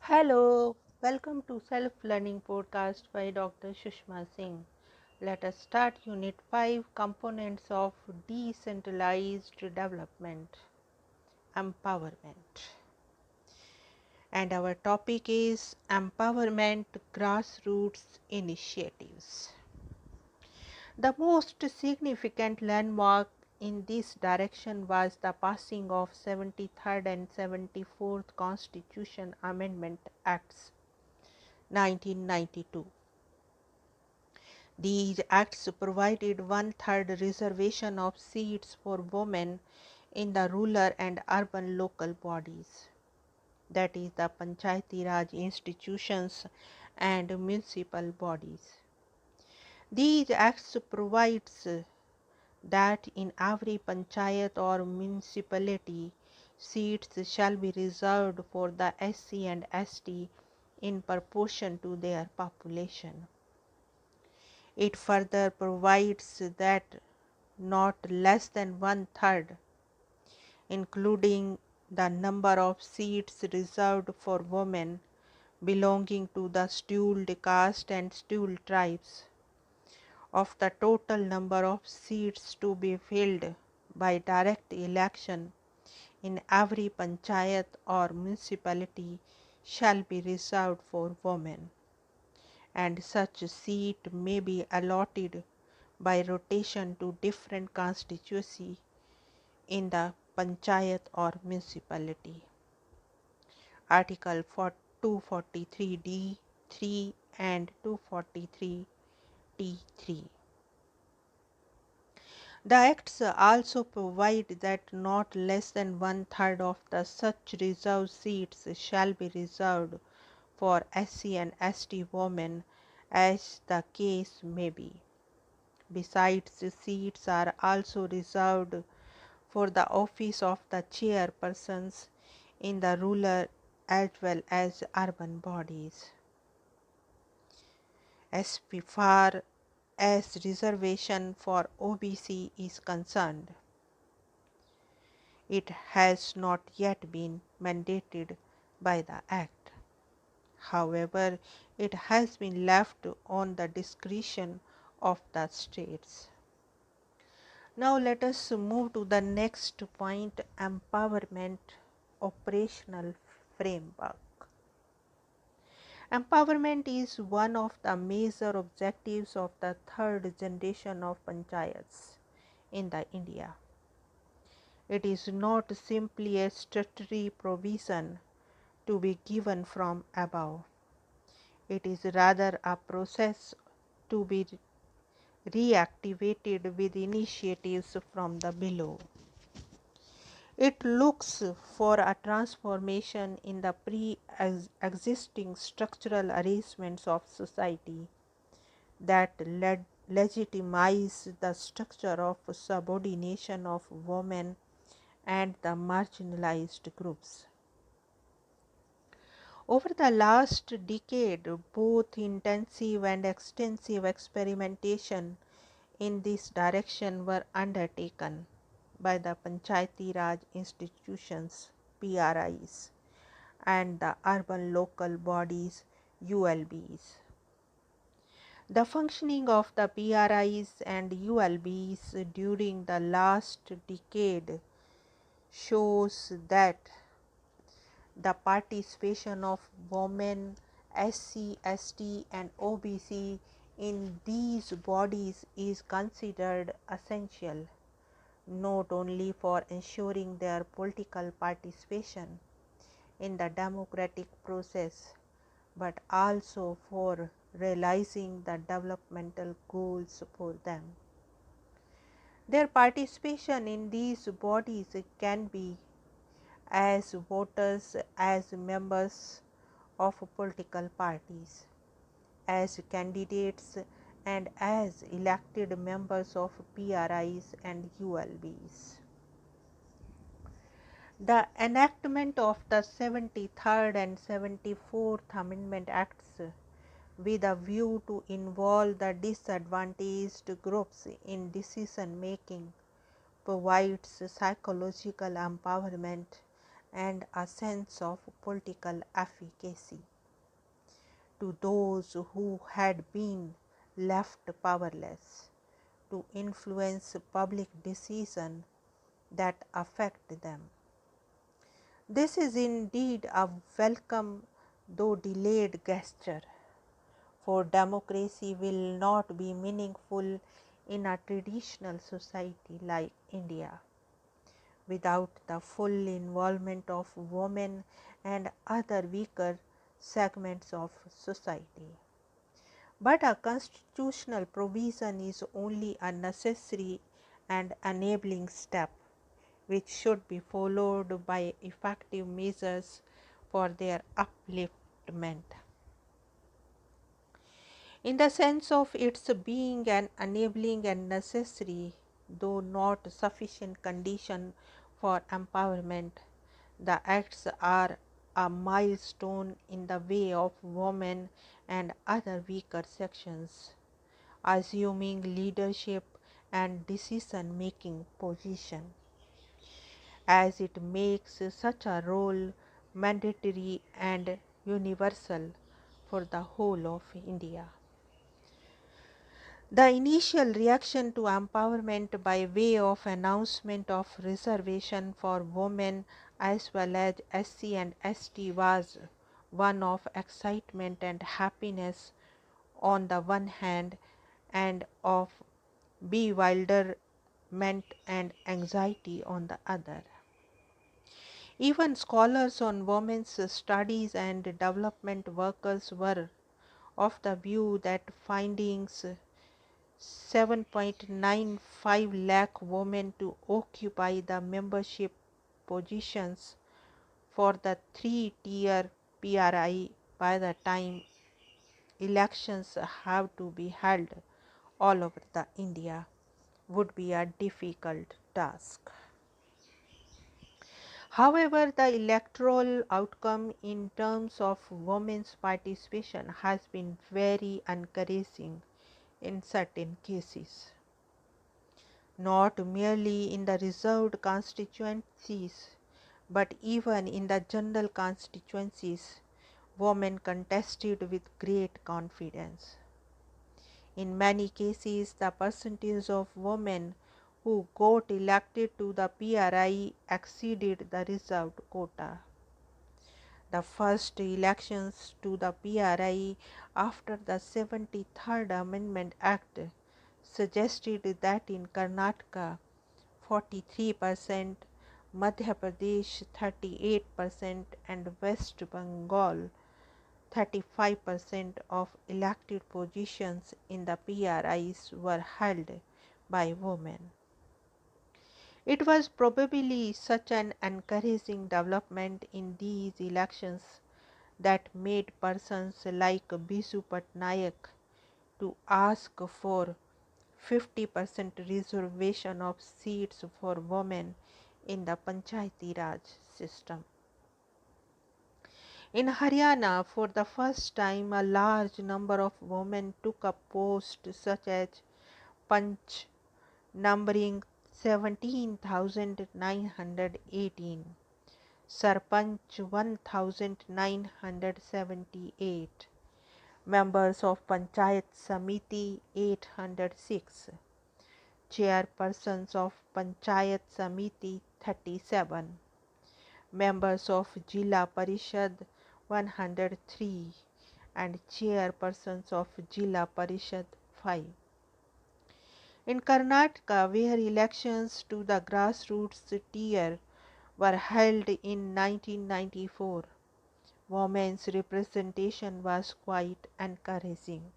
Hello, welcome to Self Learning Podcast by Dr. Sushma Singh. Let us start Unit 5 Components of Decentralized Development Empowerment. And our topic is Empowerment Grassroots Initiatives. The most significant landmark in this direction was the passing of 73rd and 74th Constitution Amendment Acts 1992. These acts provided one-third reservation of seats for women in the rural and urban local bodies, that is the Panchayati Raj institutions and municipal bodies. These acts provides that in every panchayat or municipality, seats shall be reserved for the SC and ST in proportion to their population. It further provides that not less than one-third, including the number of seats reserved for women belonging to the scheduled caste and scheduled tribes, of the total number of seats to be filled by direct election in every panchayat or municipality shall be reserved for women, and such seat may be allotted by rotation to different constituency in the panchayat or municipality. Article 243D 3 and 243T3. The acts also provide that not less than one-third of the such reserved seats shall be reserved for SC and ST women as the case may be. Besides, seats are also reserved for the office of the chairpersons in the rural as well as urban bodies. As far as reservation for OBC is concerned, it has not yet been mandated by the Act. However, it has been left on the discretion of the states. Now let us move to the next point, empowerment operational framework. Empowerment is one of the major objectives of the third generation of panchayats in the India. It is not simply a statutory provision to be given from above. It is rather a process to be reactivated with initiatives from the below. It looks for a transformation in the pre-existing structural arrangements of society that legitimize the structure of subordination of women and the marginalized groups. Over the last decade, both intensive and extensive experimentation in this direction were undertaken by the Panchayati Raj institutions (PRIs) and the urban local bodies (ULBs). The functioning of the PRIs and ULBs during the last decade shows that the participation of women, SC, ST and OBC in these bodies is considered essential, not only for ensuring their political participation in the democratic process, but also for realizing the developmental goals for them. Their participation in these bodies can be as voters, as members of political parties, as candidates, and as elected members of PRIs and ULBs. The enactment of the 73rd and 74th Amendment Acts with a view to involve the disadvantaged groups in decision making provides psychological empowerment and a sense of political efficacy to those who had been left powerless to influence public decisions that affect them. This is indeed a welcome though delayed gesture, for democracy will not be meaningful in a traditional society like India without the full involvement of women and other weaker segments of society. But a constitutional provision is only a necessary and enabling step, which should be followed by effective measures for their upliftment. In the sense of its being an enabling and necessary, though not sufficient condition for empowerment, the acts are a milestone in the way of women and other weaker sections assuming leadership and decision making position, as it makes such a role mandatory and universal for the whole of India. The initial reaction to empowerment by way of announcement of reservation for women as well as SC and ST was one of excitement and happiness on the one hand and of bewilderment and anxiety on the other. Even scholars on women's studies and development workers were of the view that findings 7.95 lakh women to occupy the membership positions for the three-tier PRI by the time elections have to be held all over the India would be a difficult task. However, the electoral outcome in terms of women's participation has been very encouraging in certain cases, not merely in the reserved constituencies, but even in the general constituencies, women contested with great confidence. In many cases, the percentage of women who got elected to the PRI exceeded the reserved quota. The first elections to the PRI after the 73rd Amendment Act suggested that in Karnataka 43%, Madhya Pradesh 38% and West Bengal 35% of elected positions in the PRIs were held by women. It was probably such an encouraging development in these elections that made persons like Bisu Patnaik to ask for 50% reservation of seats for women in the Panchayati Raj system. In Haryana, for the first time, a large number of women took up posts such as Panch, numbering 17,918, Sarpanch 1,978, members of Panchayat Samiti 806, chairpersons of Panchayat Samiti 37, members of Jilla Parishad 103 and chairpersons of Jilla Parishad 5. In Karnataka, where elections to the grassroots tier were held in 1994, women's representation was quite encouraging.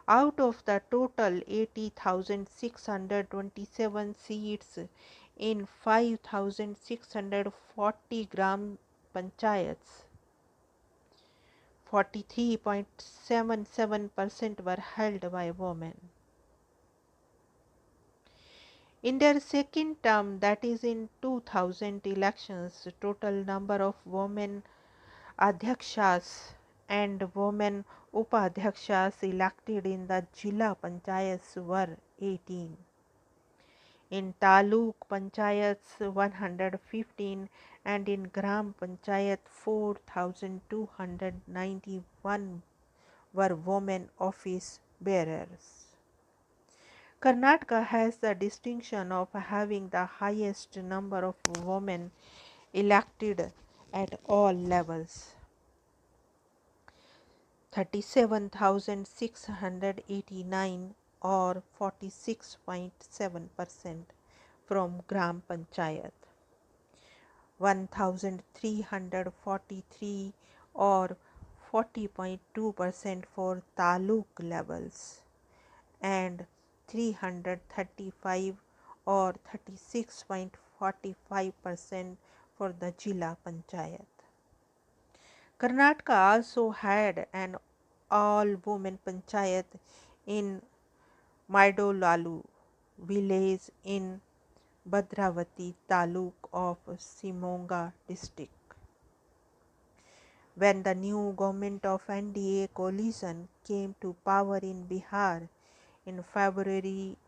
Out of the total 80,627 seats in 5,640 gram panchayats, 43.77% were held by women. In their second term, that is in 2000 elections, total number of women adhyakshas and women upadhyakshas elected in the Jilla Panchayats were 18. In Taluk Panchayats 115 and in Gram Panchayat 4,291 were women office bearers. Karnataka has the distinction of having the highest number of women elected at all levels. 37,689 or 46.7% from Gram Panchayat, 1,343 or 40.2% for Taluk levels, and 335 or 36.45% for the Jilla Panchayat. Karnataka also had an all-women panchayat in Maidolalu village in Bhadravati Taluk of Simonga district. When the new government of NDA coalition came to power in Bihar in February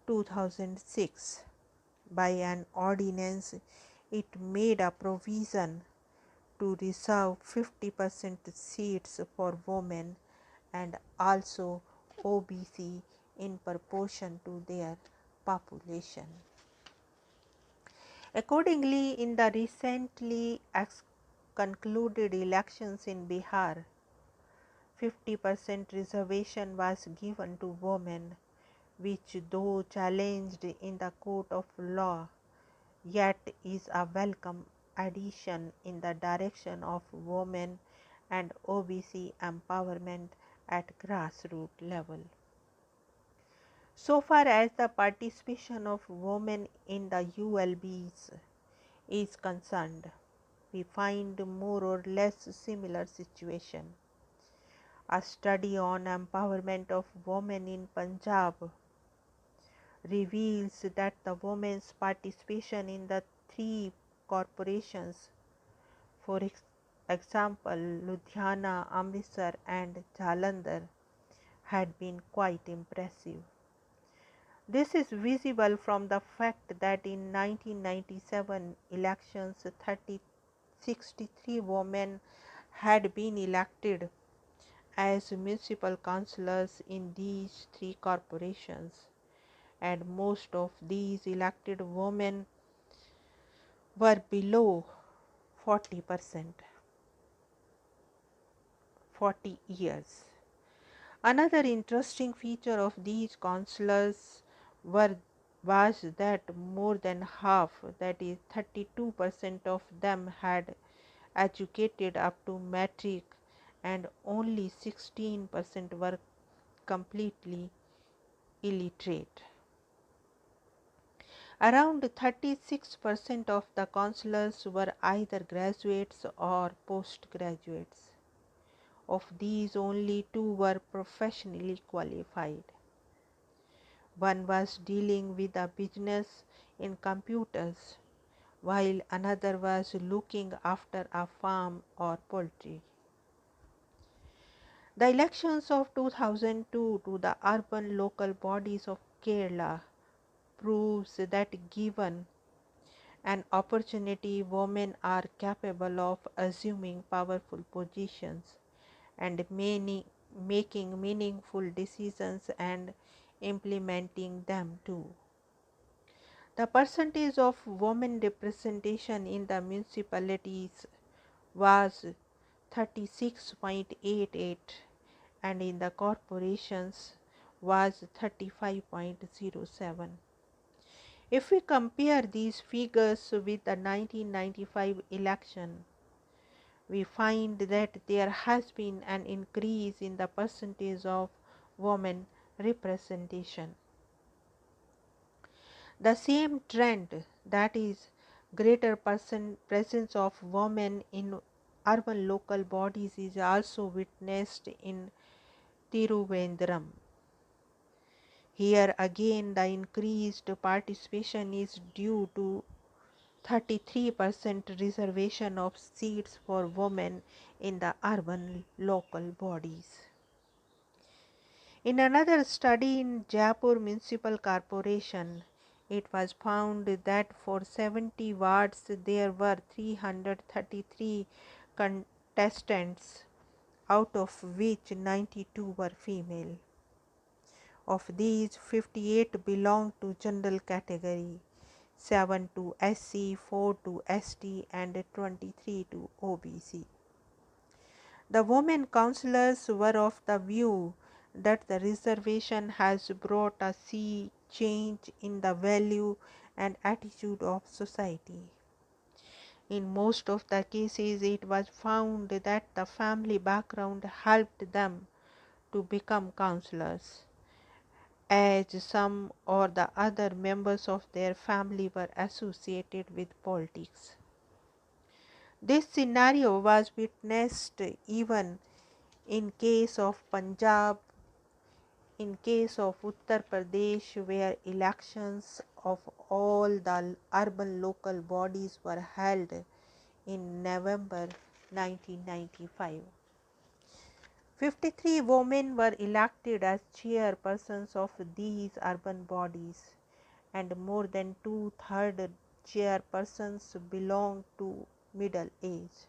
2006, by an ordinance, it made a provision to reserve 50% seats for women and also OBC in proportion to their population. Accordingly, in the recently concluded elections in Bihar, 50% reservation was given to women, which, though challenged in the court of law, yet is a welcome addition in the direction of women and OBC empowerment at grassroots level. So far as the participation of women in the ULBs is concerned, we find more or less similar situation. A study on empowerment of women in Punjab reveals that the women's participation in the three corporations, for example Ludhiana, Amritsar and Jalandhar, had been quite impressive. This is visible from the fact that in 1997 elections 63 women had been elected as municipal councillors in these three corporations, and most of these elected women were below 40%, 40 years. Another interesting feature of these councillors was that more than half, that is 32% of them, had educated up to matric and only 16% were completely illiterate. Around 36% of the councillors were either graduates or postgraduates. Of these, only 2 were professionally qualified. One was dealing with a business in computers, while another was looking after a farm or poultry. The elections of 2002 to the urban local bodies of Kerala proves that given an opportunity, women are capable of assuming powerful positions and making meaningful decisions and implementing them too. The percentage of women representation in the municipalities was 36.88 and in the corporations was 35.07. If we compare these figures with the 1995 election, we find that there has been an increase in the percentage of women representation. The same trend, that is, greater presence of women in urban local bodies, is also witnessed in Tiruvendram. Here again, the increased participation is due to 33% reservation of seats for women in the urban local bodies. In another study in Jaipur Municipal Corporation, It was found that for 70 wards there were 333 contestants, out of which 92 were female. Of these, 58 belonged to general category, 7 to SC, 4 to ST and 23 to OBC. The women councillors were of the view that the reservation has brought a sea change in the value and attitude of society. In most of the cases, it was found that the family background helped them to become councillors, as some or the other members of their family were associated with politics. This scenario was witnessed even in case of Punjab, in case of Uttar Pradesh, where elections of all the urban local bodies were held in November 1995. 53 women were elected as chairpersons of these urban bodies, and more than two-thirds chairpersons belonged to middle age.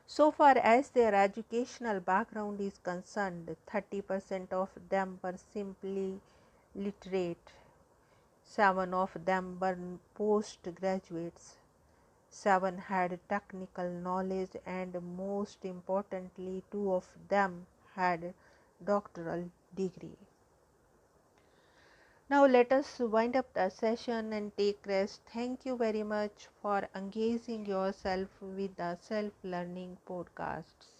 So far as their educational background is concerned, 30% of them were simply literate, 7 of them were postgraduates, 7 had technical knowledge, and most importantly, 2 of them had doctoral degree. Now let us wind up the session and take rest. Thank you very much for engaging yourself with the self-learning podcasts.